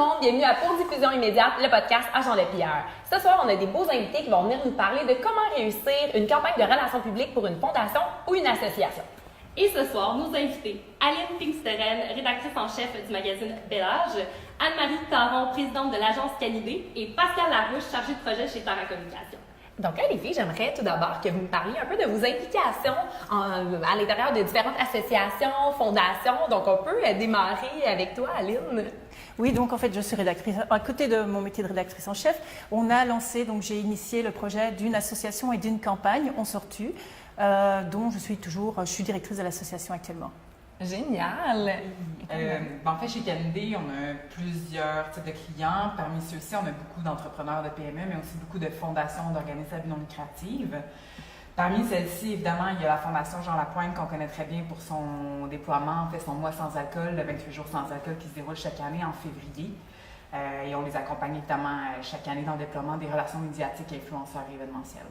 monde, bienvenue à Pour Diffusion immédiate, le podcast Agent de PR. Ce soir, on a des beaux invités qui vont venir nous parler de comment réussir une campagne de relations publiques pour une fondation ou une association. Et ce soir, nos invités, Aline Pinksteren, rédactrice en chef du magazine Bel Âge, Anne-Marie Caron, présidente de l'agence Canidé, et Pascal Larouche, chargée de projet chez Terra Communication. Donc là, les filles, j'aimerais tout d'abord que vous me parliez un peu de vos implications à l'intérieur de différentes associations, fondations. Donc, on peut démarrer avec toi, Aline. Oui, donc en fait, je suis rédactrice. À côté de mon métier de rédactrice en chef, on a lancé, donc j'ai initié le projet d'une association et d'une campagne, On Sortu, dont je suis directrice de l'association actuellement. Génial! En fait, chez Canidé, on a plusieurs types de clients. Parmi ceux-ci, on a beaucoup d'entrepreneurs de PME, mais aussi beaucoup de fondations, d'organismes à but non lucratif. Parmi celles-ci, évidemment, il y a la Fondation Jean Lapointe qu'on connaît très bien pour son déploiement, en fait, son mois sans alcool, le 28 jours sans alcool qui se déroule chaque année en février. Et on les accompagne évidemment chaque année dans le déploiement des relations médiatiques, influenceurs et événementiels.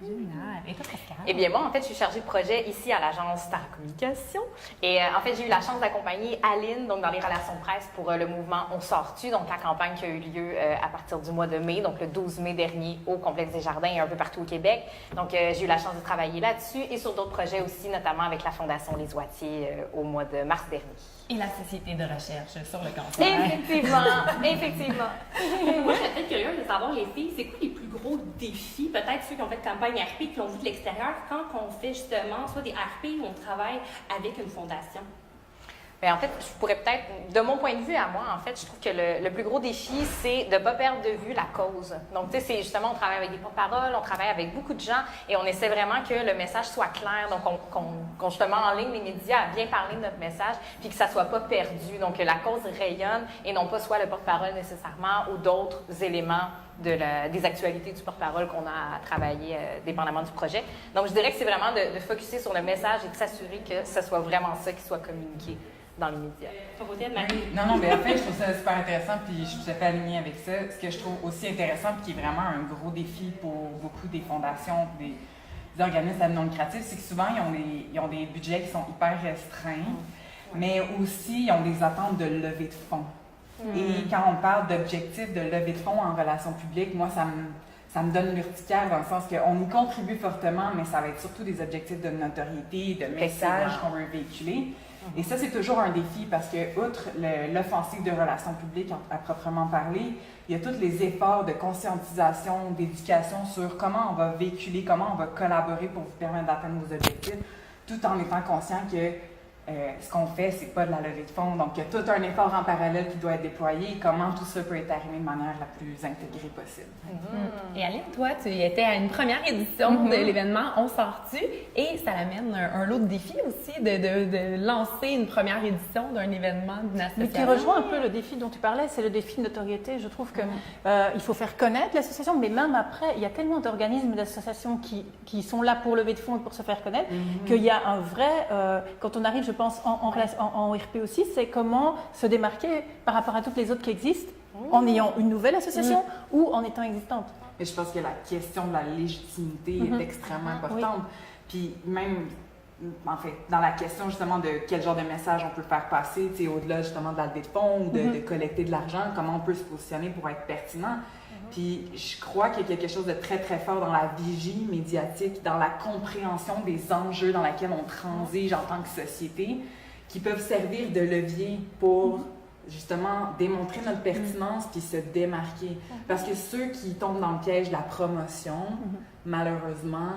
Génial. Et toi, Pascal? Eh bien, moi, en fait, je suis chargée de projet ici à l'agence Terra Communication. Et en fait, j'ai eu la chance d'accompagner Aline, donc dans les relations presse pour le mouvement On Sortu, donc la campagne qui a eu lieu à partir du mois de mai, donc le 12 mai dernier au Complexe des Jardins et un peu partout au Québec. Donc, j'ai eu la chance de travailler là-dessus et sur d'autres projets aussi, notamment avec la Fondation Les Oitiers au mois de mars dernier. Et la Société de recherche sur le cancer. Effectivement, effectivement. Moi, je serais peut-être curieuse de savoir, les filles, c'est quoi les plus gros défis, peut-être ceux qui ont fait campagne RP, qui l'ont vu de l'extérieur, quand on fait justement soit des RP ou on travaille avec une fondation? Mais en fait, je pourrais peut-être, de mon point de vue à moi, en fait, je trouve que le plus gros défi, c'est de ne pas perdre de vue la cause. Donc, tu sais, c'est justement, on travaille avec des porte-paroles, on travaille avec beaucoup de gens et on essaie vraiment que le message soit clair. Donc, qu'on justement en ligne les médias à bien parler de notre message puis que ça ne soit pas perdu. Donc, que la cause rayonne et non pas soit le porte-parole nécessairement ou d'autres éléments des actualités du porte-parole qu'on a à travailler dépendamment du projet. Donc, je dirais que c'est vraiment de focusser sur le message et de s'assurer que ce soit vraiment ça qui soit communiqué dans les médias. Non, mais en fait, je trouve ça super intéressant, puis je suis tout à fait alignée avec ça. Ce que je trouve aussi intéressant, puis qui est vraiment un gros défi pour beaucoup des fondations, des organismes à but non lucratif, c'est que souvent, ils ont des budgets qui sont hyper restreints, mais aussi, ils ont des attentes de levée de fonds. Et quand on parle d'objectifs de levée de fonds en relations publiques, moi, ça me donne l'urticaire dans le sens qu'on y contribue fortement, mais ça va être surtout des objectifs de notoriété, de messages qu'on veut véhiculer. Et ça, c'est toujours un défi parce que, outre l'offensive de relations publiques à proprement parler, il y a tous les efforts de conscientisation, d'éducation sur comment on va véhiculer, comment on va collaborer pour vous permettre d'atteindre vos objectifs, tout en étant conscient que ce qu'on fait, c'est pas de la levée de fonds. Donc, il y a tout un effort en parallèle qui doit être déployé et comment tout ça peut être arrivé de manière la plus intégrée possible. Et Aline, toi, tu étais à une première édition de l'événement On Sortu et ça amène un lot de défis aussi de lancer une première édition d'un événement d'une association. Mais qui rejoint un peu le défi dont tu parlais, c'est le défi de notoriété. Je trouve que il faut faire connaître l'association, mais même après, il y a tellement d'organismes, d'associations qui sont là pour lever de fonds et pour se faire connaître, qu'il y a un vrai... quand on arrive, je pense, en RP aussi, c'est comment se démarquer par rapport à toutes les autres qui existent en ayant une nouvelle association ou en étant existante. Et je pense que la question de la légitimité est extrêmement importante. Puis même, en fait, dans la question justement de quel genre de message on peut faire passer, au-delà justement de la levée de fonds ou de collecter de l'argent, comment on peut se positionner pour être pertinent. Puis je crois qu'il y a quelque chose de très, très fort dans la vigie médiatique, dans la compréhension des enjeux dans lesquels on transige en tant que société, qui peuvent servir de levier pour justement démontrer notre pertinence puis se démarquer. Parce que ceux qui tombent dans le piège de la promotion, malheureusement,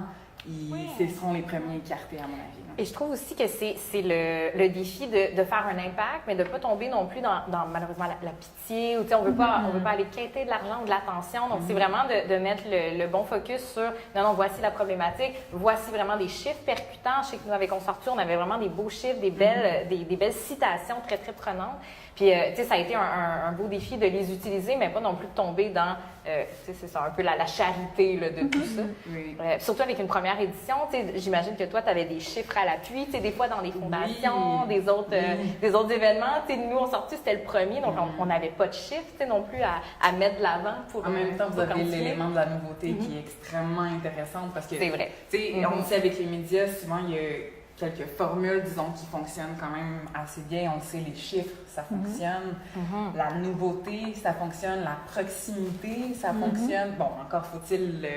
ce seront les premiers écartés, à mon avis. Et je trouve aussi que c'est le défi de faire un impact, mais de ne pas tomber non plus dans malheureusement la pitié, ou on veut pas aller quêter de l'argent ou de l'attention. Donc, c'est vraiment de mettre le bon focus sur, non, voici la problématique, voici vraiment des chiffres percutants. Je sais que nous, avec On Sortu, on avait vraiment des beaux chiffres, des belles citations très, très prenantes. Puis, ça a été un beau défi de les utiliser, mais pas non plus de tomber dans, c'est ça, un peu la charité là, de tout ça. Surtout avec une première édition, j'imagine que toi, tu avais des chiffres à l'appui, des fois dans les fondations, des autres événements. Nous, On Sortu, c'était le premier, donc on n'avait pas de chiffres non plus à mettre de l'avant pour... En même temps, vous avez l'élément de la nouveauté qui est extrêmement intéressante parce que... C'est vrai. On sait avec les médias, souvent, il y a quelques formules, disons, qui fonctionnent quand même assez bien. On sait, les chiffres, ça fonctionne. La nouveauté, ça fonctionne. La proximité, ça fonctionne. Bon, encore faut-il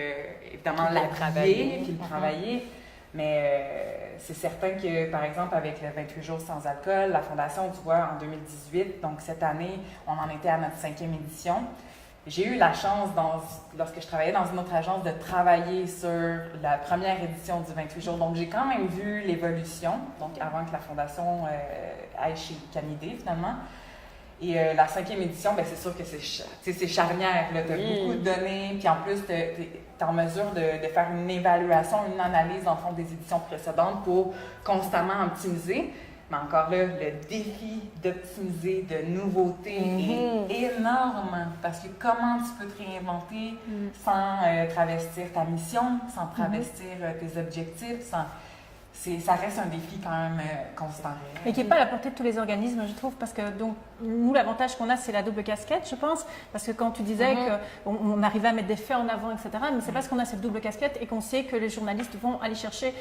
évidemment l'appliquer puis le travailler. Mais c'est certain que, par exemple, avec le 28 jours sans alcool, la Fondation, tu vois, en 2018, donc cette année, on en était à notre 5e édition. J'ai eu la chance, lorsque je travaillais dans une autre agence, de travailler sur la première édition du 28 jours. Donc, j'ai quand même vu l'évolution, donc avant que la Fondation aille chez Canidé, finalement. Et la 5e édition, bien, c'est sûr que c'est charnière. Tu as beaucoup de données, puis en plus, tu es en mesure de faire une évaluation, une analyse, en fond, des éditions précédentes pour constamment optimiser. Mais encore là, le défi d'optimiser, de nouveautés est énorme. Parce que comment tu peux te réinventer sans travestir ta mission, sans travestir tes objectifs, ça reste un défi quand même constant. Et qui n'est pas à la portée de tous les organismes, je trouve, parce que donc, nous, l'avantage qu'on a, c'est la double casquette, je pense, parce que quand tu disais qu'on arrivait à mettre des faits en avant, etc., mais c'est parce qu'on a cette double casquette et qu'on sait que les journalistes vont aller chercher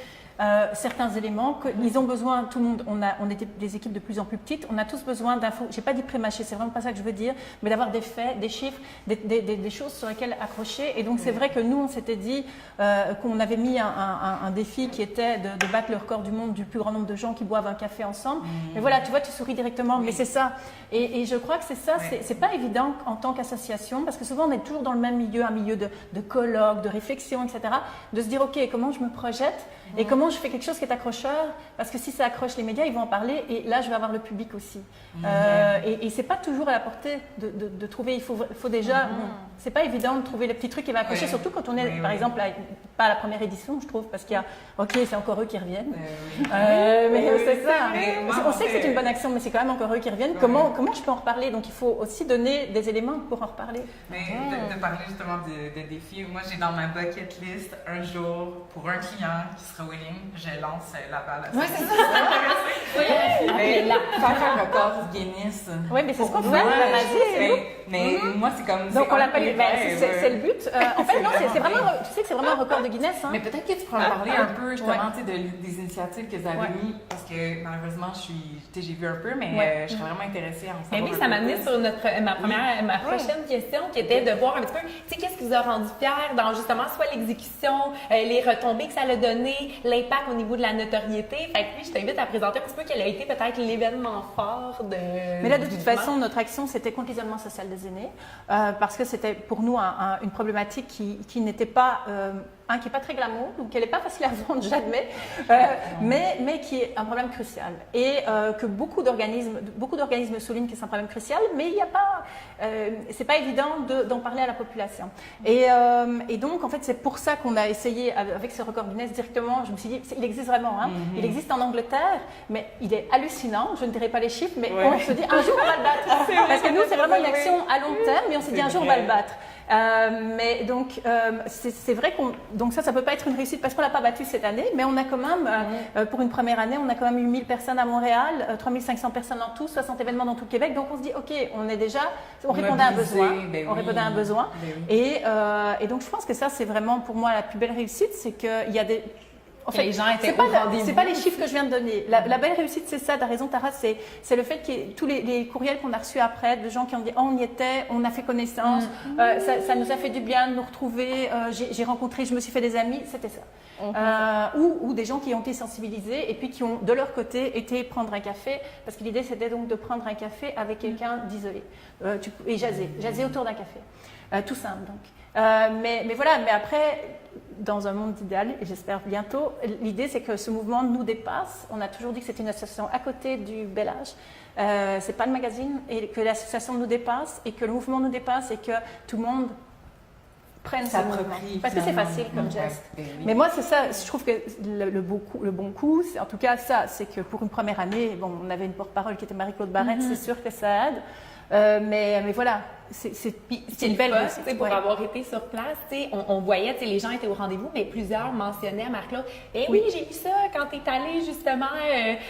certains éléments, qu'ils ont besoin, tout le monde, on était des équipes de plus en plus petites, on a tous besoin d'infos, je n'ai pas dit pré-mâché, c'est vraiment pas ça que je veux dire, mais d'avoir des faits, des chiffres, des choses sur lesquelles accrocher. Et donc, c'est vrai que nous, on s'était dit qu'on avait mis un défi qui était de battre le record du monde du plus grand nombre de gens qui boivent un café ensemble. Mais voilà, tu vois, tu souris directement, mais c'est ça. Et je crois que c'est ça, c'est pas évident en tant qu'association, parce que souvent on est toujours dans le même milieu, un milieu de colloques, de réflexion, etc., de se dire, OK, comment je me projette et comment je fais quelque chose qui est accrocheur, parce que si ça accroche les médias, ils vont en parler, et là, je vais avoir le public aussi. Et c'est pas toujours à la portée de trouver, il faut déjà, c'est pas évident de trouver les petits trucs qui vont accrocher, surtout quand on est, par exemple, pas à la première édition, je trouve, parce qu'il y a, OK, c'est encore eux qui reviennent. Mais c'est ça. On sait que c'est une bonne action, mais c'est quand même encore eux qui reviennent. Comment je peux en reparler? Donc, il faut aussi donner des éléments pour en reparler. Mais de parler justement de défis, moi, j'ai dans ma bucket list un jour pour un client qui sera willing, je lance la balle. Oui, c'est ça. Faire un record Guinness. Oui, mais c'est ce qu'on fait. Mais moi, c'est comme. Donc, on l'appelle. C'est le but. En fait, non, c'est vraiment. Tu sais que c'est vraiment un record de Guinness. Hein? Mais peut-être que tu pourrais en parler un peu, justement, des initiatives que vous avez mises, parce que malheureusement, j'ai vu un peu, mais je serais vraiment intéressée à en savoir. Mais oui, ça m'a amené sur ma prochaine question, qui était de voir un petit peu, tu sais, qu'est-ce qui vous a rendu fier dans justement soit l'exécution, les retombées que ça a donné, l'impact au niveau de la notoriété. Fait que je t'invite à présenter un petit peu quel a été peut-être l'événement fort de. Mais là, de toute façon, notre action, c'était contre l'isolement social des aînés, parce que c'était pour nous une problématique qui n'était pas. Qui n'est pas très glamour, donc elle n'est pas facile à vendre, j'admets, mais qui est un problème crucial. Et que beaucoup d'organismes soulignent que c'est un problème crucial, mais il n'y a pas, c'est pas évident d'en parler à la population. Et donc, en fait, c'est pour ça qu'on a essayé, avec ce record Guinness, directement, je me suis dit, il existe vraiment, hein. Il existe en Angleterre, mais il est hallucinant, je ne dirai pas les chiffres, mais on se dit, un jour on va le battre. Parce que nous, c'est vraiment une action à long terme, mais on s'est dit, un jour on va le battre. Mais donc, c'est vrai donc ça peut pas être une réussite parce qu'on l'a pas battu cette année, mais on a quand même, pour une première année, on a quand même eu 1000 personnes à Montréal, 3500 personnes en tout, 60 événements dans tout le Québec. Donc on se dit, OK, on répondait à un besoin. On répondait à un besoin. Et donc je pense que ça, c'est vraiment pour moi la plus belle réussite, c'est qu'il y a des. En fait, les gens étaient c'est pas les chiffres que je viens de donner. La belle réussite, c'est ça, tu as raison, Tara, c'est le fait que tous les courriels qu'on a reçus après, de gens qui ont dit oh, on y était, on a fait connaissance, ça nous a fait du bien de nous retrouver, j'ai rencontré, je me suis fait des amis, c'était ça. Ou des gens qui ont été sensibilisés et puis qui ont, de leur côté, été prendre un café, parce que l'idée, c'était donc de prendre un café avec quelqu'un d'isolé et jaser autour d'un café. Tout simple, donc. Mais voilà, mais après. Dans un monde idéal, et j'espère bientôt, l'idée c'est que ce mouvement nous dépasse. On a toujours dit que c'était une association à côté du bel âge. C'est pas le magazine, et que l'association nous dépasse, et que le mouvement nous dépasse, et que tout le monde prenne sa mouvement. Parce que c'est facile comme geste. Mais moi, c'est ça, je trouve que le bon coup, en tout cas ça, c'est que pour une première année, bon, on avait une porte-parole qui était Marie-Claude Barrette, c'est sûr que ça aide. Mais voilà, Puis c'est une belle réussite. Pour Ouais. avoir été sur place, on voyait, les gens étaient au rendez-vous, mais plusieurs mentionnaient Marc-Claude. Eh oui, j'ai vu ça quand tu es allé justement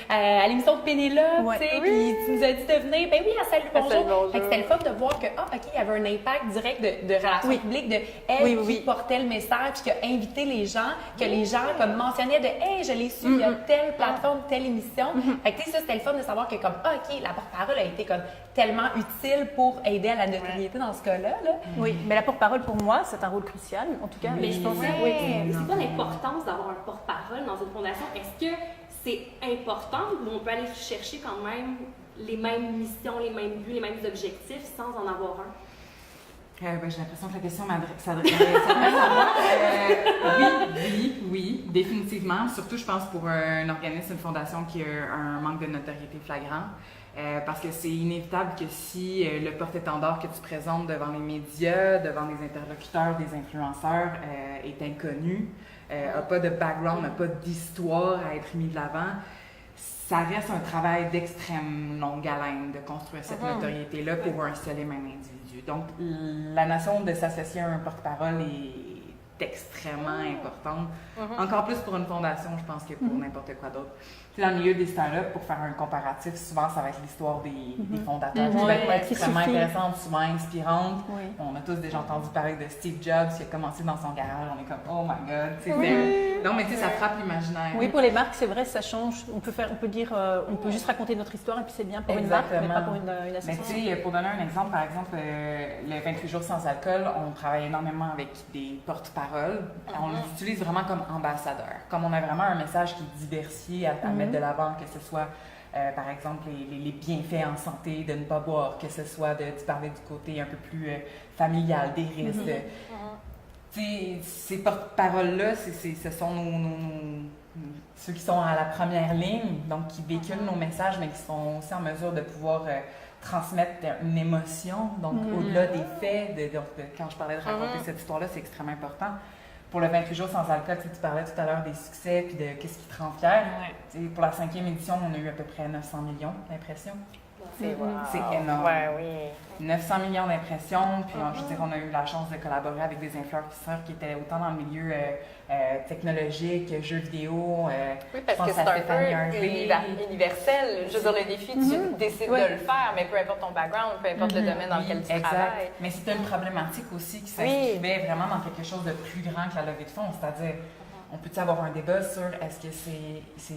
à l'émission de Pénélope, Ouais. puis tu nous as dit de venir. Ben oui, à Salut Salut, Bonjour. bonjour. Fait que c'était le fun de voir que, OK, il y avait un impact direct de relations publiques, de elle qui portait le message, puis qui a invité les gens, que les gens comme mentionnaient de, hey, je l'ai su, il y a telle plateforme, telle émission. Fait que, ça, c'était le fun de savoir que, comme, OK, la porte-parole a été comme tellement utile pour aider à la notoriété dans ce cas-là. Là. Oui, mais la porte-parole, pour moi, c'est un rôle crucial. En tout cas, Mais je pense. oui, c'est quoi l'importance d'avoir un porte-parole dans une fondation? Est-ce que c'est important ou on peut aller chercher quand même les mêmes missions, les mêmes buts, les mêmes objectifs sans en avoir un? Ben, j'ai l'impression que la question s'adresse à moi. Oui, définitivement. Surtout, je pense, pour un organisme, une fondation qui a un manque de notoriété flagrant. Parce que c'est inévitable que si le porte-étendard que tu présentes devant les médias, devant les interlocuteurs, des influenceurs, est inconnu, n'a pas de background, n'a pas d'histoire à être mis de l'avant, ça reste un travail d'extrême longue haleine de construire cette notoriété-là pour un seul et même individu. Donc, la notion de s'associer à un porte-parole est extrêmement importante. Encore plus pour une fondation, je pense, que pour n'importe quoi d'autre. Puis dans le milieu des startups, pour faire un comparatif, souvent, ça va être l'histoire des fondateurs qui va être extrêmement intéressante, souvent inspirante. Oui. On a tous déjà entendu parler de Steve Jobs qui a commencé dans son garage. On est comme, oh my God. Non, mais tu sais, ça frappe l'imaginaire. Oui, pour les marques, c'est vrai, ça change. On peut juste raconter notre histoire et puis c'est bien pour une marque, mais pas pour une association. Mais tu sais, pour donner un exemple, par exemple, le 28 jours sans alcool, on travaille énormément avec des porte-paroles. On les utilise vraiment comme ambassadeurs. Comme on a vraiment un message qui est diversifié à mettre de l'avant, que ce soit, par exemple, les bienfaits en santé de ne pas boire, que ce soit de parler du côté un peu plus familial, des risques. Tu sais, ces porte-paroles-là, ce sont ceux qui sont à la première ligne, donc qui véhiculent nos messages, mais qui sont aussi en mesure de pouvoir transmettre une émotion, donc au-delà des faits. Quand je parlais de raconter cette histoire-là, c'est extrêmement important. Pour le 28 jours sans alcool, tu parlais tout à l'heure des succès puis de qu'est-ce qui te rend fier. Pour la 5e édition, on a eu à peu près 900 millions d'impressions. C'est énorme. Ouais, oui. 900 millions d'impressions, puis je veux dire, on a eu la chance de collaborer avec des influenceurs qui étaient autant dans le milieu technologique, jeux vidéo. Oui, parce que c'est un peu universel. Je veux dire, le défi, tu décides de le faire, mais peu importe ton background, peu importe le domaine dans lequel tu travailles. Mais c'était une problématique aussi qui s'inscrivait vraiment dans quelque chose de plus grand que la levée de fonds, c'est-à-dire, on peut-tu avoir un débat sur est-ce que c'est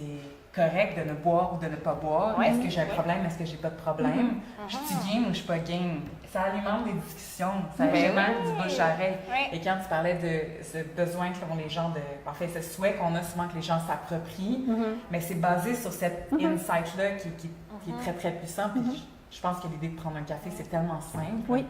correct de ne boire ou de ne pas boire? Est-ce que j'ai un problème? Est-ce que j'ai pas de problème? Je suis game ou je suis pas game? Ça alimente des discussions, ça alimente du bouche à oreille. Et quand tu parlais de ce besoin qu'ont les gens en fait, ce souhait qu'on a souvent que les gens s'approprient, mais c'est basé sur cet insight-là qui est très, très puissant. Puis je pense que l'idée de prendre un café, c'est tellement simple. Oui.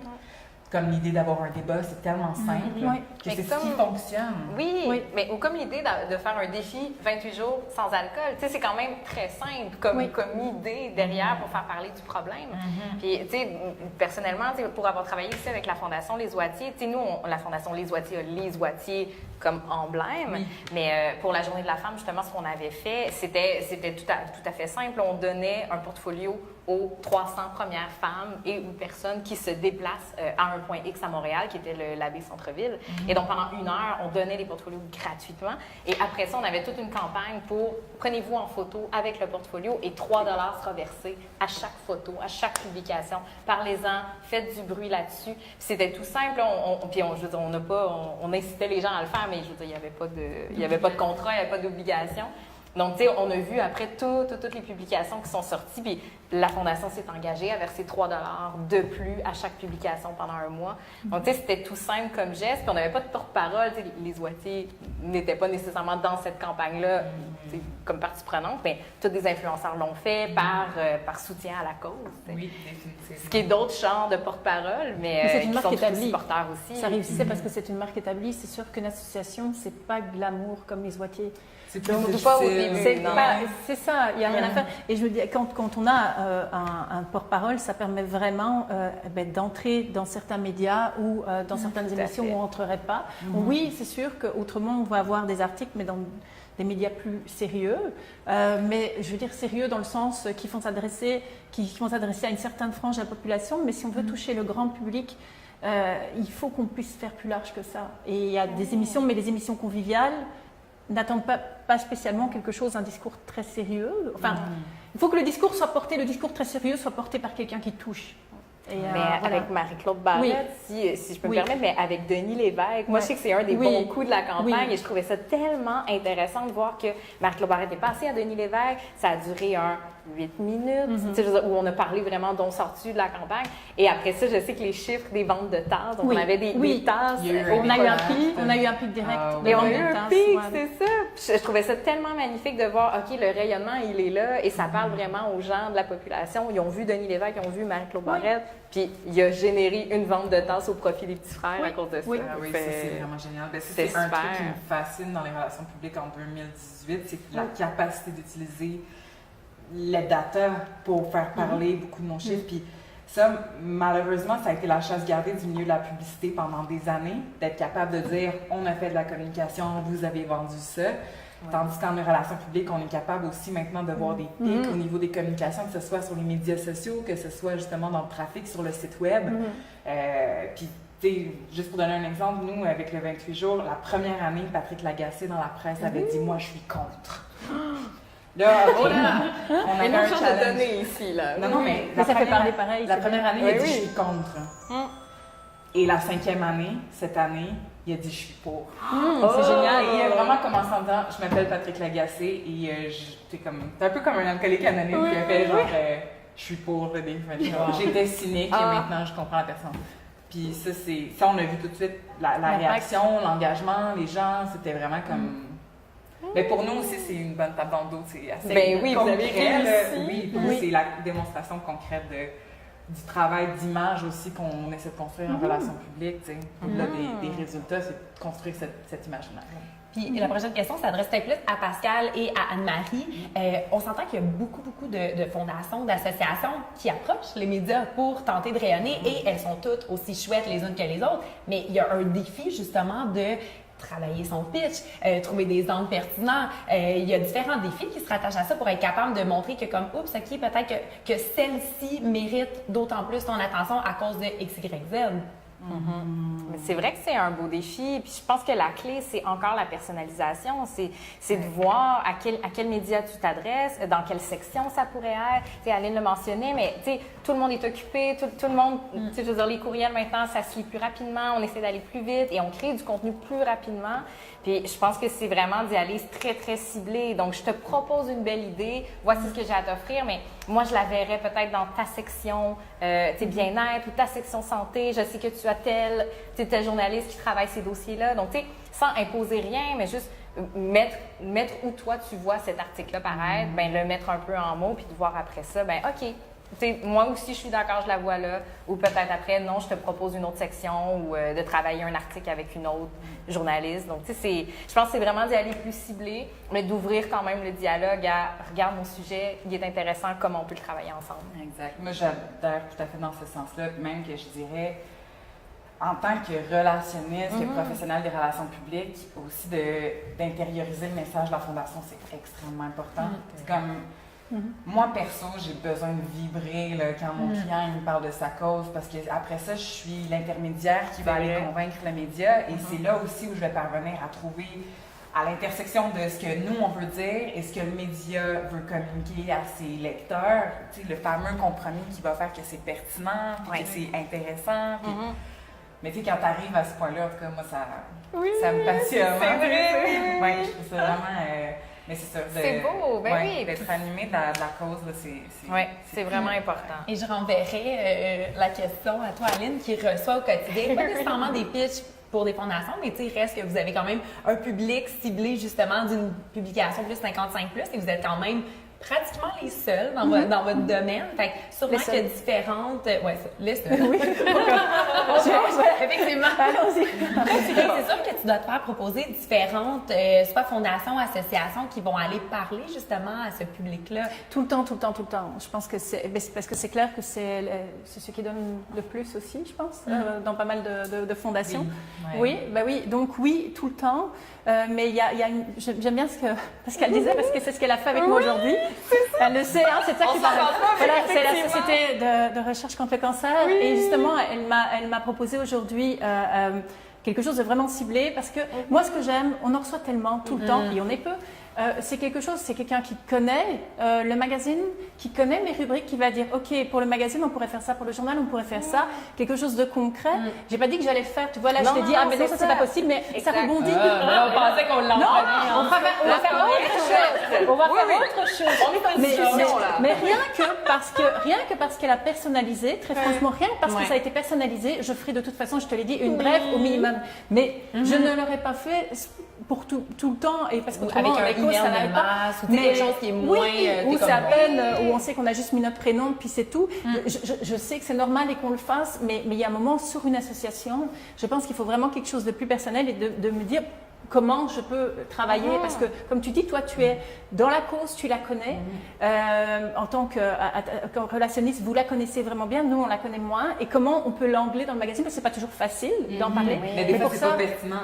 Comme l'idée d'avoir un débat, c'est tellement simple que c'est ce qui fonctionne. Oui, mais ou comme l'idée de faire un défi 28 jours sans alcool. Tu sais, c'est quand même très simple comme idée derrière pour faire parler du problème. Puis, tu sais, personnellement, pour avoir travaillé ici avec la Fondation Les Oitiers, tu sais, nous, la Fondation Les Oitiers a Les Oitiers comme emblème. Mais pour la Journée de la femme, justement, ce qu'on avait fait, c'était tout à fait simple. On donnait un portfolio aux 300 premières femmes et ou personnes qui se déplacent à un point X à Montréal, qui était l'Abbé Centre-Ville. Et donc, pendant 1 heure, on donnait les portfolios gratuitement. Et après ça, on avait toute une campagne pour prenez-vous en photo avec le portfolio et 3 $ sera versé à chaque photo, à chaque publication. Parlez-en, faites du bruit là-dessus. C'était tout simple. On incitait les gens à le faire, mais je veux dire, il n'y avait pas de contrat, il n'y avait pas d'obligation. Donc, tu sais, on a vu après toutes les publications qui sont sorties, puis la Fondation s'est engagée à verser 3 $ de plus à chaque publication pendant 1 mois. Donc, tu sais, c'était tout simple comme geste, puis on n'avait pas de porte-parole. Tu sais, les Oitiers n'étaient pas nécessairement dans cette campagne-là comme partie prenante, mais tous des influenceurs l'ont fait par soutien à la cause. Oui, définitivement. Ce qui est d'autres genres de porte-parole, mais c'est une qui marque sont établie. porteurs aussi. Ça réussissait parce que c'est une marque établie. C'est sûr qu'une association, c'est pas glamour comme les Oitiers. C'est plus Surtout pas au difficile. début. C'est ça, il n'y a rien à faire. Et je me dis, quand on a un porte-parole, ça permet vraiment d'entrer dans certains médias ou dans certaines émissions où on n'entrerait pas. Oui, c'est sûr qu'autrement, on va avoir des articles, mais dans des médias plus sérieux, mais je veux dire sérieux dans le sens qui vont s'adresser à une certaine frange de la population, mais si on veut toucher le grand public, il faut qu'on puisse faire plus large que ça. Et il y a des émissions, mais les émissions conviviales n'attendent pas spécialement quelque chose, un discours très sérieux. Enfin, il faut que le discours très sérieux soit porté par quelqu'un qui touche. Et, avec Marie-Claude Barrette, si je peux me permettre, mais avec Denis Lévesque. Moi, je sais que c'est un des bons coups de la campagne et je trouvais ça tellement intéressant de voir que Marie-Claude Barrette est passée à Denis Lévesque. Ça a duré 8 minutes, où on a parlé vraiment d'on sortu de la campagne. Et après ça, je sais que les chiffres des ventes de tasses, donc on avait des tasses. On a eu un pic direct. Et on a eu un pic, c'est ça. Je trouvais ça tellement magnifique de voir, OK, le rayonnement, il est là et ça parle vraiment aux gens de la population. Ils ont vu Denis Lévesque, ils ont vu Marie-Claude Barrette, puis il a généré une vente de tasses au profit des petits frères à cause de ça. Oui, ça, c'est vraiment génial. C'est un truc qui me fascine dans les relations publiques en 2018, c'est la capacité d'utiliser les data pour faire parler beaucoup de nos chiffres. Puis ça, malheureusement, ça a été la chasse gardée du milieu de la publicité pendant des années, d'être capable de dire « on a fait de la communication, vous avez vendu ça ». Tandis qu'en relations publiques, on est capable aussi maintenant de voir des pics au niveau des communications, que ce soit sur les médias sociaux, que ce soit justement dans le trafic sur le site web. Puis, tu sais, juste pour donner un exemple, nous, avec le 28 jours, la première année, Patrick Lagacé dans la presse avait dit « moi, je suis contre ». Là, on avait un challenge de données ici, là. Non, mais ça fait parler pareil. La première année, il a dit « je suis contre ». Et la 5e année, cette année, il a dit « je suis pour ». C'est génial. Et il a vraiment commencé en disant « je m'appelle Patrick Lagacé et t'es un peu comme un alcoolique anonyme qui a fait genre je suis pour le définition ». J'étais cynique et maintenant je comprends la personne. Puis ça, on a vu tout de suite la réaction, l'engagement, les gens, c'était vraiment comme... Mais pour nous aussi, c'est une bonne tape dans le dos, c'est assez concret. Oui, c'est la démonstration concrète du travail d'image aussi qu'on essaie de construire en relations publiques. Là, des résultats, c'est de construire cette image-là. Puis la prochaine question s'adresse peut-être plus à Pascal et à Anne-Marie. On s'entend qu'il y a beaucoup de fondations, d'associations qui approchent les médias pour tenter de rayonner et elles sont toutes aussi chouettes les unes que les autres. Mais il y a un défi justement de travailler son pitch, trouver des angles pertinents. Il y a différents défis qui se rattachent à ça pour être capable de montrer que comme, oups, OK, peut-être que celle-ci mérite d'autant plus ton attention à cause de X, Y, Z. C'est vrai que c'est un beau défi. Puis je pense que la clé, c'est encore la personnalisation. C'est de voir à quel média tu t'adresses, dans quelle section ça pourrait être. Tu sais, Aline le mentionnait, mais tu sais, tout le monde est occupé, tout le monde, tu sais, je veux dire, les courriels maintenant, ça se lit plus rapidement, on essaie d'aller plus vite et on crée du contenu plus rapidement. Puis je pense que c'est vraiment d'y aller très, très ciblé. Donc, je te propose une belle idée, voici ce que j'ai à t'offrir, mais moi, je la verrais peut-être dans ta section bien-être ou ta section santé. Je sais que tu as tel journaliste qui travaille ces dossiers-là. Donc, tu sais, sans imposer rien, mais juste mettre où toi tu vois cet article-là paraître, ben le mettre un peu en mots, puis de voir après ça, ben OK. T'sais, moi aussi, je suis d'accord, je la vois là. Ou peut-être après, non, je te propose une autre section ou de travailler un article avec une autre journaliste. Donc, tu sais, je pense que c'est vraiment d'y aller plus ciblé, mais d'ouvrir quand même le dialogue à « regarde mon sujet, il est intéressant, comment on peut le travailler ensemble ». Exact. Moi, j'adhère tout à fait dans ce sens-là, même que je dirais, en tant que relationniste, que professionnel des relations publiques, aussi d'intérioriser le message de la Fondation, c'est extrêmement important. C'est comme... Moi, perso, j'ai besoin de vibrer là, quand mon client il me parle de sa cause parce qu'après ça, je suis l'intermédiaire qui va aller convaincre le média et c'est là aussi où je vais parvenir à trouver à l'intersection de ce que nous, on veut dire et ce que le média veut communiquer à ses lecteurs, tu sais, le fameux compromis qui va faire que c'est pertinent, puis que c'est intéressant. Puis... Mais tu sais, quand tu arrives à ce point-là, en tout cas, moi, ça me passionne. C'est vrai! Oui, je trouve ça vraiment... Mais c'est ça. C'est beau, oui. D'être animé de la cause, c'est vraiment important. Et je renverrai la question à toi, Aline, qui reçoit au quotidien, pas nécessairement des pitchs pour des fondations, mais tu sais, il reste que vous avez quand même un public ciblé justement d'une publication plus 55+, et vous êtes quand même pratiquement les seuls dans votre domaine. Fait que sûrement qu'il y a différentes... ouais, ça, les seuls. Oui. Effectivement. Allons-y. C'est sûr que tu dois te faire proposer différentes, soit fondations, associations qui vont aller parler justement à ce public-là. Tout le temps. Je pense que c'est parce que c'est clair que c'est ce qui donne le plus aussi, je pense, dans pas mal de fondations. Oui, donc oui, tout le temps. Mais il y a j'aime bien ce que Pascal disait parce que c'est ce qu'elle a fait avec moi aujourd'hui. Elle le sait, hein, c'est ça qui parle. Voilà, c'est la société de recherche contre le cancer et justement, elle m'a proposé aujourd'hui quelque chose de vraiment ciblé parce que moi, ce que j'aime, on en reçoit tellement tout le temps et on est peu. C'est quelqu'un qui connaît le magazine, qui connaît mes rubriques, qui va dire ok, pour le magazine on pourrait faire ça, pour le journal on pourrait faire ça, quelque chose de concret. J'ai pas dit que j'allais le faire, tu vois, là je t'ai dit mais non, ça c'est pas possible, mais ça rebondit. On pensait qu'on l'envoyait. On va faire autre chose. Mais rien que parce qu'elle a personnalisé, très franchement, rien que parce que ça a été personnalisé, je ferai de toute façon, je te l'ai dit, une brève au minimum. Mais je ne l'aurais pas fait pour tout le temps et parce qu'autrement avec un email de masse ou quelque chose qui est moins ou c'est à peine où on sait qu'on a juste mis notre prénom puis c'est tout. Je sais que c'est normal et qu'on le fasse, mais il y a un moment sur une association, je pense qu'il faut vraiment quelque chose de plus personnel et de me dire comment je peux travailler parce que comme tu dis, toi tu es dans la cause, tu la connais en tant que relationniste, vous la connaissez vraiment bien, nous on la connaît moins et comment on peut l'angler dans le magazine parce que c'est pas toujours facile d'en parler. Mais des fois c'est pas pertinent.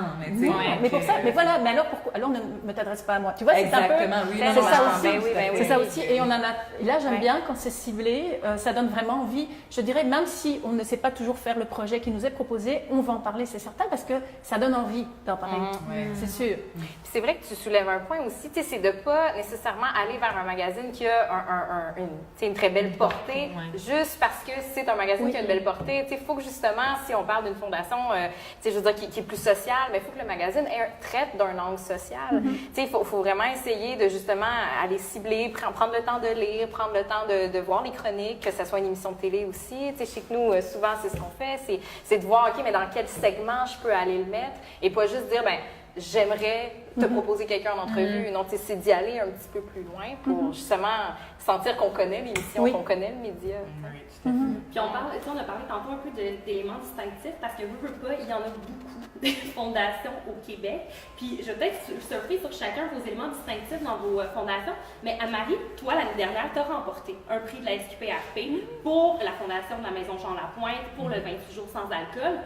Mais voilà, mais alors pourquoi alors ne me t'adresse pas à moi, tu vois, c'est un peu c'est ça aussi et on en a là j'aime bien quand c'est ciblé, ça donne vraiment envie, je dirais même si on ne sait pas toujours faire le projet qui nous est proposé, on va en parler, c'est certain parce que ça donne envie d'en parler. C'est sûr. Puis c'est vrai que tu soulèves un point aussi, c'est de ne pas nécessairement aller vers un magazine qui a une très belle portée, juste parce que c'est un magazine qui a une belle portée. Il faut que justement, si on parle d'une fondation je veux dire, qui est plus sociale, mais il faut que le magazine traite d'un angle social. Il faut vraiment essayer de justement aller cibler, prendre le temps de lire, prendre le temps de voir les chroniques, que ce soit une émission de télé aussi. Chez nous, souvent, c'est ce qu'on fait, c'est de voir, OK, mais dans quel segment je peux aller le mettre et pas juste dire, j'aimerais te proposer quelqu'un en entrevue. Non, c'est d'y aller un petit peu plus loin pour justement sentir qu'on connaît l'émission, qu'on connaît le média. Puis on a parlé tantôt un peu d'éléments distinctifs parce que veux pas, il y en a beaucoup de fondations au Québec. Puis je vais peut-être surfer sur chacun de vos éléments distinctifs dans vos fondations. Mais Anne-Marie, toi, l'année dernière, tu as remporté un prix de la SQPRP pour la fondation de la Maison Jean Lapointe pour le 28 jours sans alcool.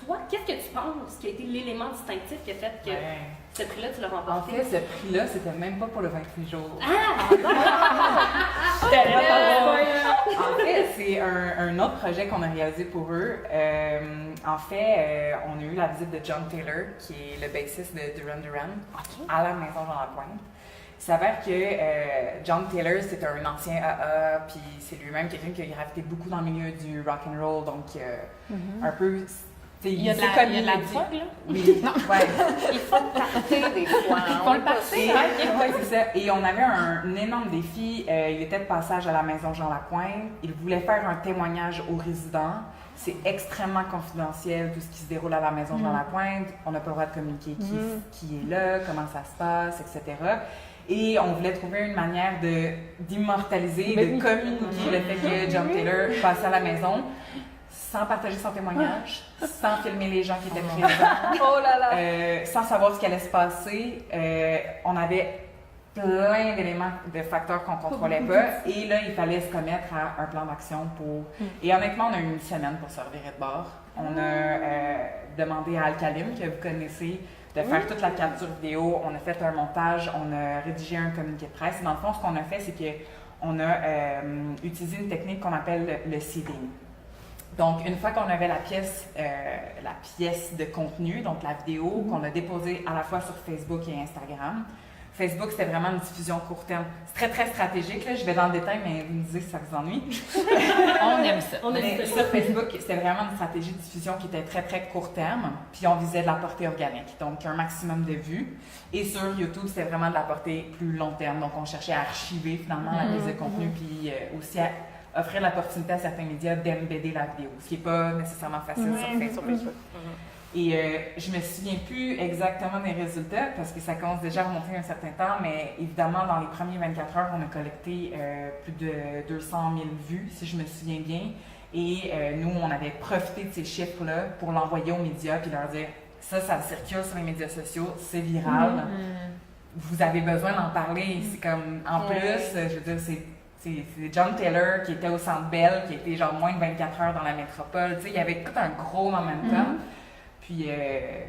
Toi, qu'est-ce que tu penses qui a été l'élément distinctif qui a fait que ce prix-là, tu l'as remporté? En fait, ce prix-là, c'était même pas pour le 28 jours. En fait, c'est un autre projet qu'on a réalisé pour eux. En fait, on a eu la visite de John Taylor, qui est le bassiste de Duran Duran, à la Maison Jean Lapointe. Il s'avère que John Taylor, c'est un ancien AA, puis c'est lui-même quelqu'un qui a gravité beaucoup dans le milieu du rock and roll, donc un peu... Il y a de la drogue, là? Oui, Il faut le partir des fois. Il faut le partir, oui, c'est ça. Et on avait un énorme défi. Il était de passage à la Maison Jean Lapointe. Il voulait faire un témoignage aux résidents. C'est extrêmement confidentiel, tout ce qui se déroule à la Maison Jean Lapointe. On n'a pas le droit de communiquer qui est là, comment ça se passe, etc. Et on voulait trouver une manière d'immortaliser, de communiquer le fait que John Taylor passait à la maison sans partager son témoignage, sans filmer les gens qui étaient présents, sans savoir ce qui allait se passer. On avait plein d'éléments, de facteurs qu'on ne contrôlait pas. Et là, il fallait se commettre à un plan d'action pour... Et honnêtement, on a eu une semaine pour se revirer de bord. On a demandé à Alcaline, que vous connaissez, de faire toute la capture vidéo. On a fait un montage, on a rédigé un communiqué de presse. Et dans le fond, ce qu'on a fait, c'est qu'on a utilisé une technique qu'on appelle le seeding. Donc, une fois qu'on avait la pièce de contenu, donc la vidéo, qu'on a déposée à la fois sur Facebook et Instagram. Facebook, c'était vraiment une diffusion court terme. C'est très, très stratégique, là. Je vais dans le détail, mais vous me disiez si ça vous ennuie. On aime ça. Sur Facebook, c'était vraiment une stratégie de diffusion qui était très, très court terme. Puis on visait de la portée organique, donc un maximum de vues. Et sur YouTube, c'était vraiment de la portée plus long terme. Donc, on cherchait à archiver finalement la prise de contenu, puis aussi à offrir l'opportunité à certains médias d'embedder la vidéo, ce qui n'est pas nécessairement facile sur Facebook. Et je me souviens plus exactement des résultats parce que ça commence déjà à remonter un certain temps, mais évidemment, dans les premiers 24 heures, on a collecté plus de 200 000 vues, si je me souviens bien. Et nous, on avait profité de ces chiffres-là pour l'envoyer aux médias puis leur dire ça circule sur les médias sociaux, c'est viral. Vous avez besoin d'en parler. C'est comme, en plus, je veux dire, c'est John Taylor qui était au Centre Bell, qui était genre moins de 24 heures dans la métropole. Tu sais, il y avait tout un gros momentum. Puis,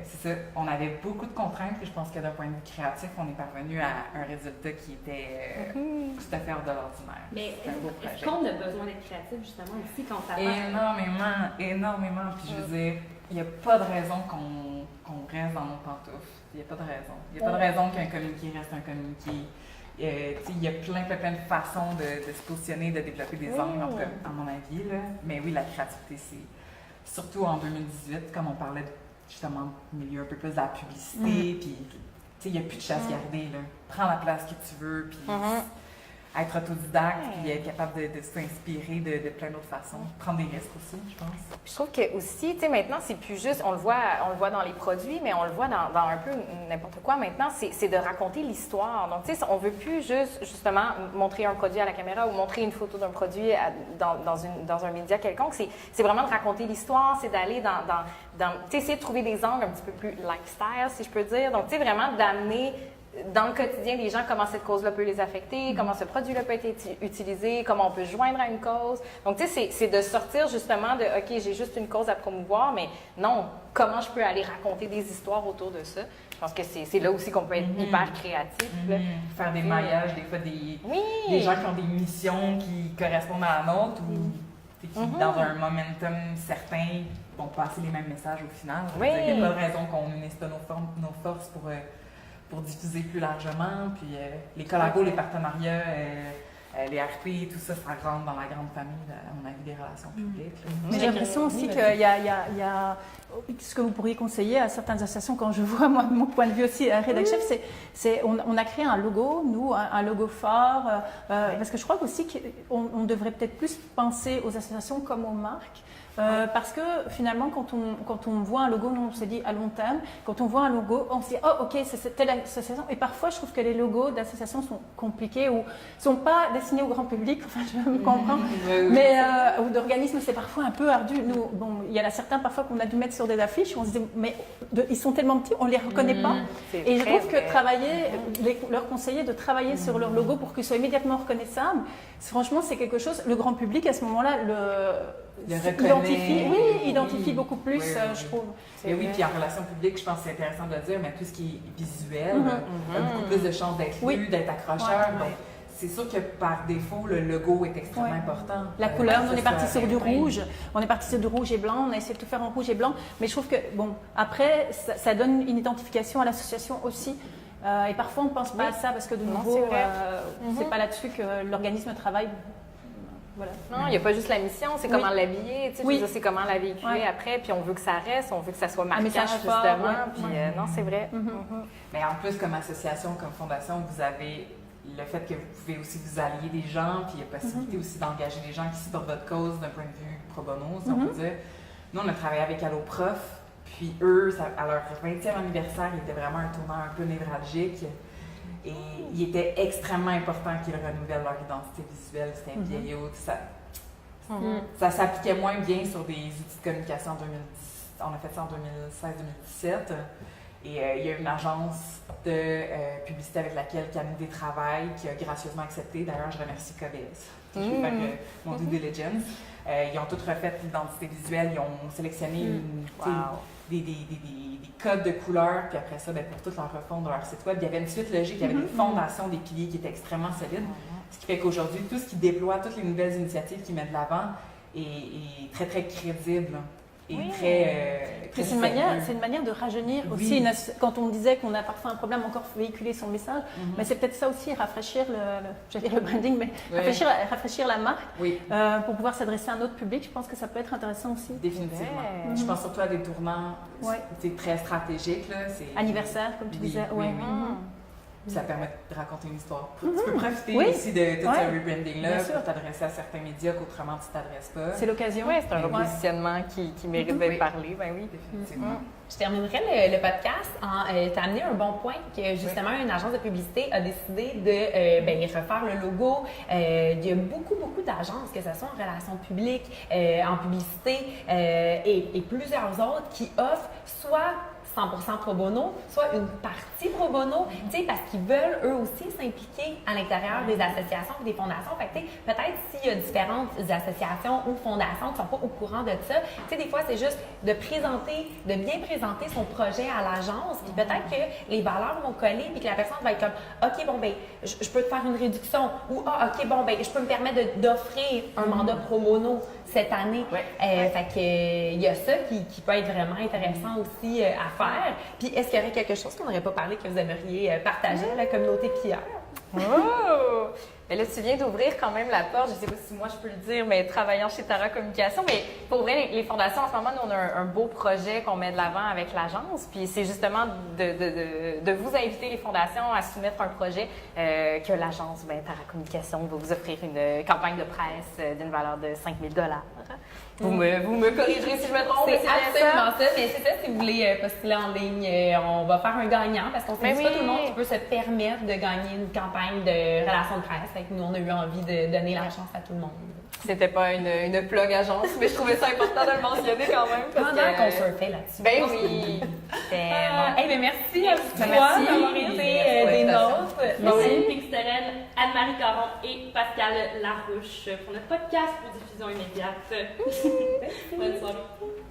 c'est ça, on avait beaucoup de contraintes, puis je pense que d'un point de vue créatif, on est parvenu à un résultat qui était tout à fait hors de l'ordinaire. Mais c'est un beau est-ce projet. qu'on a besoin d'être créatif, justement, aussi, quand ça passe? Énormément. Puis je veux dire, il n'y a pas de raison qu'on reste dans nos pantoufles. Il n'y a pas de raison. Il n'y a pas de raison qu'un communiqué reste un communiqué. Il y a plein de façons de se positionner, de développer des angles, en tout cas, à mon avis. Là. Mais oui, la créativité, c'est surtout en 2018, comme on parlait justement du milieu un peu plus de la publicité, puis il n'y a plus de chasse gardée. Là. Prends la place que tu veux, puis être autodidacte, puis être capable de s'inspirer de plein d'autres façons. Prendre des risques aussi, je pense. Je trouve que aussi, tu sais, maintenant, c'est plus juste, on le voit dans les produits, mais on le voit dans un peu n'importe quoi maintenant, c'est de raconter l'histoire. Donc, tu sais, on veut plus juste, justement, montrer un produit à la caméra ou montrer une photo d'un produit dans un média quelconque. C'est vraiment de raconter l'histoire, c'est d'aller tu sais, essayer de trouver des angles un petit peu plus lifestyle, si je peux dire. Donc, tu sais, vraiment d'amener dans le quotidien des gens comment cette cause-là peut les affecter, comment ce produit-là peut être utilisé, comment on peut se joindre à une cause. Donc, tu sais, c'est de sortir justement de « OK, j'ai juste une cause à promouvoir », mais non, comment je peux aller raconter des histoires autour de ça. Je pense que c'est là aussi qu'on peut être hyper créatif. Là. Faire des maillages, des fois des gens qui ont des missions qui correspondent à la nôtre ou qui, dans un momentum certain, vont passer les mêmes messages au final. Il n'y a pas de raison qu'on unisse pas nos forces pour diffuser plus largement. Puis les collabos, les partenariats, les RP, tout ça, ça rentre dans la grande famille, à mon avis, des relations publiques. Mais j'ai l'impression aussi qu'il y a ce que vous pourriez conseiller à certaines associations, quand je vois, moi, mon point de vue aussi à Rédac Chef, on a créé un logo, nous, un logo fort, parce que je crois aussi qu'on devrait peut-être plus penser aux associations comme aux marques. Parce que finalement, quand on voit un logo, nous on se dit à long terme, quand on voit un logo, on se dit « Oh, ok, c'est telle association ». Et parfois, je trouve que les logos d'associations sont compliqués ou ne sont pas destinés au grand public, enfin, je me comprends. Mais ou d'organismes, c'est parfois un peu ardu. Nous, bon, il y en a certains parfois qu'on a dû mettre sur des affiches, on se dit « Mais ils sont tellement petits, on ne les reconnaît pas ». Et je trouve que leur conseiller de travailler sur leur logo pour qu'ils soient immédiatement reconnaissables, franchement, c'est quelque chose, le grand public, à ce moment-là, identifie beaucoup plus, je trouve. Et oui, puis en relations publiques, je pense que c'est intéressant de le dire, mais tout ce qui est visuel a beaucoup plus de chances d'être lu, d'être accrocheur. Donc, c'est sûr que par défaut, le logo est extrêmement important. La couleur, on est parti sur du rouge. On est parti sur du rouge et blanc. On a essayé de tout faire en rouge et blanc. Mais je trouve que, bon, après, ça donne une identification à l'association aussi. Et parfois, on ne pense pas à ça parce que de nouveau, c'est pas là-dessus que l'organisme travaille. Voilà. Non, il n'y a pas juste la mission, c'est comment l'habiller, tu sais, c'est comment la véhiculer après, puis on veut que ça reste, on veut que ça soit marquant justement, puis non, c'est vrai. Mais en plus, comme association, comme fondation, vous avez le fait que vous pouvez aussi vous allier des gens, puis il y a possibilité aussi d'engager des gens qui supportent votre cause d'un point de vue pro bono, si on peut dire. Nous, on a travaillé avec Alloprof, puis eux, à leur 20e anniversaire, il était vraiment un tournant un peu névralgique. Et il était extrêmement important qu'ils renouvellent leur identité visuelle. C'était un vieillot, ça s'appliquait moins bien sur des outils de communication en 2010. On a fait ça en 2016-2017. Et il y a une agence de publicité avec laquelle Camille travaille, qui a gracieusement accepté. D'ailleurs, je remercie KBS. Je vais faire mon due diligence. Ils ont toutes refait l'identité visuelle. Ils ont sélectionné des codes de couleurs, puis après ça, pour toute leur refonte de leur site web, il y avait une suite logique, il y avait des fondations, des piliers qui étaient extrêmement solides. Ce qui fait qu'aujourd'hui, tout ce qui déploie, toutes les nouvelles initiatives qu'ils mettent de l'avant est très, très crédible. Et très c'est une manière de rajeunir aussi. Quand on disait qu'on a parfois un problème encore véhiculer son message, mais c'est peut-être ça aussi, rafraîchir le branding, mais rafraîchir la marque pour pouvoir s'adresser à un autre public. Je pense que ça peut être intéressant aussi. Définitivement. Je pense surtout à des tournants très stratégiques. Là. Anniversaire, comme tu disais. Puis ça permet de raconter une histoire. Tu peux profiter Oui. aussi de tout Ouais. ce rebranding-là Bien sûr. pour t'adresser à certains médias qu'autrement tu t'adresses pas. C'est l'occasion. Oui, c'est un Oui. repositionnement qui mérite d'être Oui. parlé, ben oui. Définitivement. Je terminerai le podcast en t'as amené un bon point que justement une agence de publicité a décidé de refaire le logo. Il y a beaucoup d'agences, que ce soit en relations publiques, en publicité et plusieurs autres qui offrent soit 100% pro bono, soit une partie pro bono, tu sais, parce qu'ils veulent eux aussi s'impliquer à l'intérieur des associations et des fondations. Fait que, tu sais, peut-être s'il y a différentes associations ou fondations qui ne sont pas au courant de ça, tu sais, des fois, c'est juste de bien présenter son projet à l'agence, puis peut-être que les valeurs vont coller, puis que la personne va être comme, OK, bon, ben, je peux te faire une réduction, ou, OK, bon, ben, je peux me permettre d'offrir un mandat pro bono cette année. Fait que, il y a ça qui peut être vraiment intéressant aussi à faire. Puis, est-ce qu'il y aurait quelque chose qu'on n'aurait pas parlé que vous aimeriez partager à la communauté Pierre? Oh! Mais là, tu viens d'ouvrir quand même la porte. Je ne sais pas si moi je peux le dire, mais travaillant chez Tara Communication. Mais pour vrai, les fondations, en ce moment, nous, on a un beau projet qu'on met de l'avant avec l'agence. Puis c'est justement de vous inviter, les fondations, à soumettre un projet que l'agence, Tara Communication, va vous offrir une campagne de presse d'une valeur de 5 000 $. Vous me corrigerez si je me trompe. C'est bien absolument ça. Mais c'est ça, si vous voulez postuler en ligne, on va faire un gagnant parce qu'on ne sait pas tout le monde qui peut se permettre de gagner une campagne de relations de presse. Fait que nous, on a eu envie de donner la chance à tout le monde. C'était pas une plug agence, mais je trouvais ça important de le mentionner quand même. Pendant qu'on surfait là-dessus. Ben oui! Merci à vous trois d'avoir été des nôtres. Merci Pixteren, Anne-Marie Caron et Pascal Larouche pour notre podcast pour diffusion immédiate. Bonne soirée.